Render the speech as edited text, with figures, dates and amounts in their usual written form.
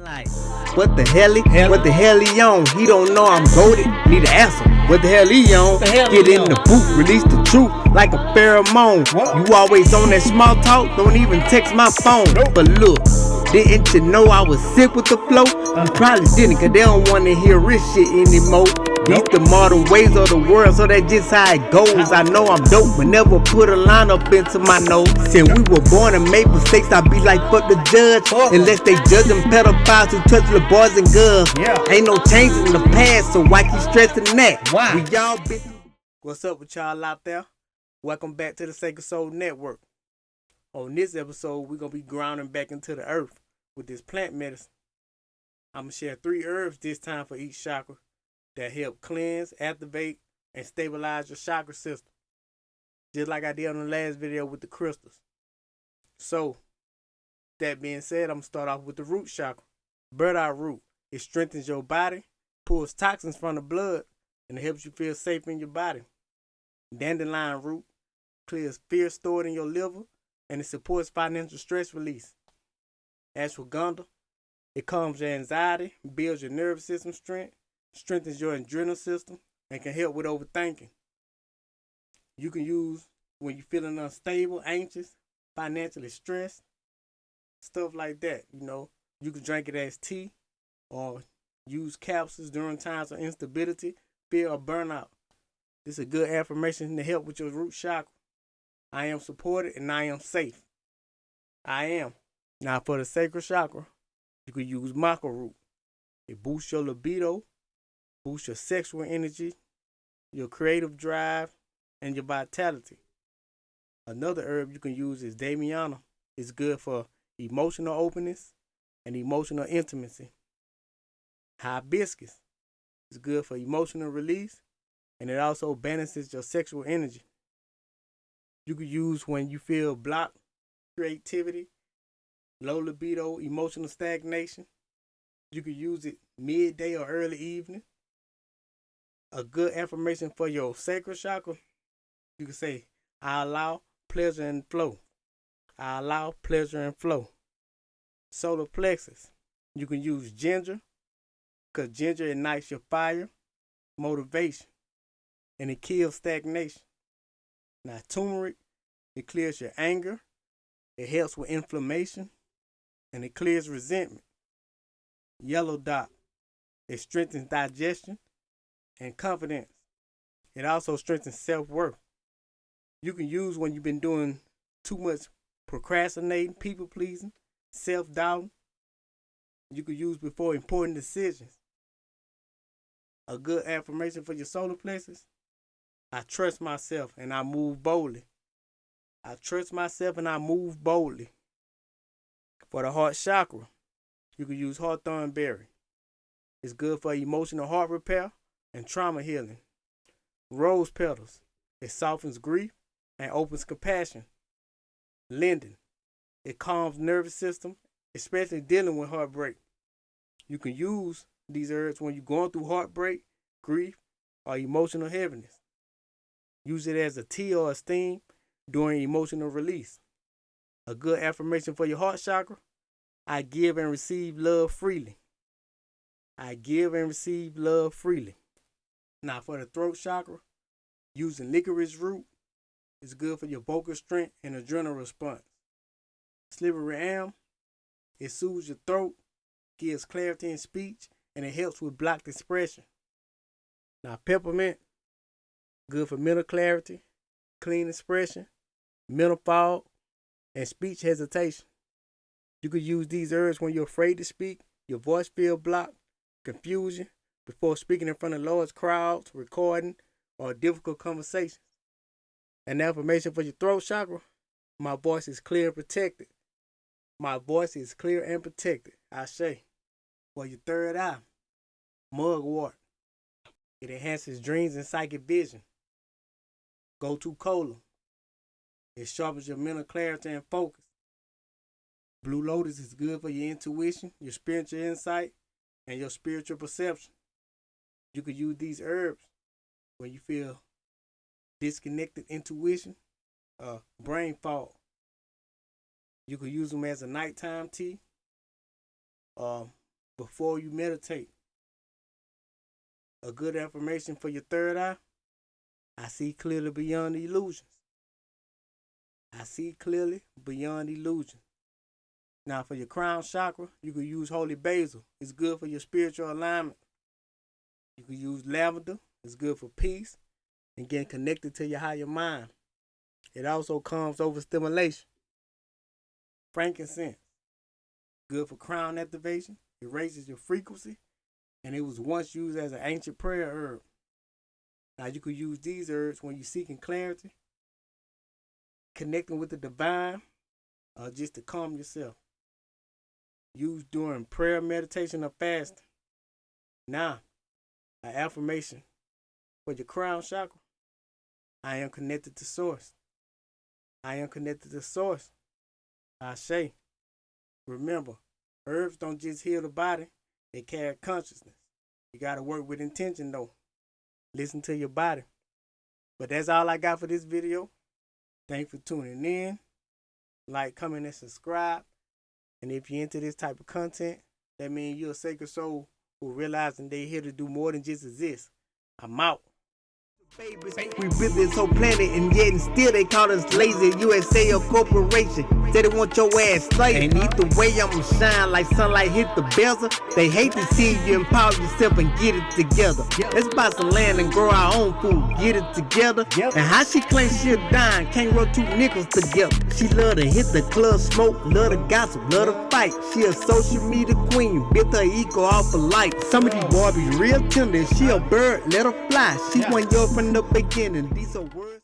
Like, what the hell he on? He don't know I'm goated. Need an answer. What the hell he on? Get in the booth, release the truth like a pheromone. You always on that small talk, don't even text my phone. But look, didn't you know I was sick with the flow? You probably didn't, cause they don't wanna hear rich shit anymore. These the modern ways of the world, so that's just how it goes. I know I'm dope, but never put a line up into my nose. Since we were born and made mistakes, I be like, fuck the judge. Unless they judge them pedophiles who touch the boys and girls. Ain't no change in the past, so why keep stressing that? We y'all been. What's up with y'all out there? Welcome back to the Sacred Soul Network. On this episode, we're gonna be grounding back into the earth with this plant medicine. I'm gonna share 3 herbs this time for each chakra that help cleanse, activate, and stabilize your chakra system. Just like I did on the last video with the crystals. So, that being said, I'm going to start off with the root chakra. Bird eye root. It strengthens your body, pulls toxins from the blood, and it helps you feel safe in your body. Dandelion root clears fear stored in your liver, and it supports financial stress release. Ashwagandha. It calms your anxiety, builds your nervous system strength, strengthens your adrenal system, and can help with overthinking. You can use when you're feeling unstable, anxious, financially stressed, stuff like that. You know, you can drink it as tea or use capsules during times of instability, fear, or burnout. This is a good affirmation to help with your root chakra. I am supported and I am safe. I am. Now for the sacral chakra, you can use maca root. It boosts your libido, boosts your sexual energy, your creative drive, and your vitality. Another herb you can use is damiana. It's good for emotional openness and emotional intimacy. Hibiscus is good for emotional release, and it also balances your sexual energy. You can use when you feel blocked creativity, low libido, emotional stagnation. You can use it midday or early evening. A good affirmation for your sacral chakra, you can say, I allow pleasure and flow. I allow pleasure and flow. Solar plexus, you can use ginger, because ginger ignites your fire, motivation, and it kills stagnation. Now turmeric, it clears your anger, it helps with inflammation, and it clears resentment. Yellow dot, it strengthens digestion and confidence. It also strengthens self-worth. You can use when you've been doing too much procrastinating, people-pleasing, self-doubting. You can use before important decisions. A good affirmation for your solar plexus. I trust myself and I move boldly. I trust myself and I move boldly. For the heart chakra, you can use hawthorn berry. It's good for emotional heart repair and trauma healing. Rose petals, it softens grief and opens compassion. Linden, it calms nervous system, especially dealing with heartbreak. You can use these herbs when you're going through heartbreak, grief, or emotional heaviness. Use it as a tea or a steam during emotional release. A good affirmation for your heart chakra, I give and receive love freely. I give and receive love freely. Now for the throat chakra, using licorice root is good for your vocal strength and adrenal response. Slippery elm, it soothes your throat, gives clarity in speech, and it helps with blocked expression. Now peppermint, good for mental clarity, clean expression, mental fog, and speech hesitation. You could use these herbs when you're afraid to speak, your voice feels blocked, confusion, before speaking in front of large crowds, recording, or difficult conversations. And the affirmation for your throat chakra, my voice is clear and protected. My voice is clear and protected, I say. For your third eye, mugwort. It enhances dreams and psychic vision. Go-to cola. It sharpens your mental clarity and focus. Blue lotus is good for your intuition, your spiritual insight, and your spiritual perception. You could use these herbs when you feel disconnected intuition, brain fog. You could use them as a nighttime tea, before you meditate. A good affirmation for your third eye: I see clearly beyond the illusions. I see clearly beyond illusion. Now for your crown chakra, you can use holy basil. It's good for your spiritual alignment. You can use lavender. It's good for peace and getting connected to your higher mind. It also comes over stimulation. Frankincense, good for crown activation. It raises your frequency, and it was once used as an ancient prayer herb. Now you could use these herbs when you're seeking clarity, connecting with the divine, or just to calm yourself. Used during prayer, meditation, or fasting. Now, an affirmation for your crown chakra: I am connected to source. I am connected to source. I say, remember, herbs don't just heal the body, they carry consciousness. You got to work with intention though. Listen to your body. But that's all I got for this video. Thanks for tuning in. Like, comment, and subscribe. And if you're into this type of content, that means you're a sacred soul who realizing they're here to do more than just exist. I'm out. We built this whole planet and yet and still they call us lazy. USA a corporation. They don't want your ass straight. And either way I'ma shine like sunlight hit the bezel. They hate to see you empower yourself and get it together. Let's buy some land and grow our own food. Get it together. And how she claims she'll dime, can't rub two nickels together. She love to hit the club, smoke, love to gossip, love to fight. She a social media queen, built her ego off of light. Some of these boys be real tender. She a bird, let her fly. She want your from the beginning. These are words.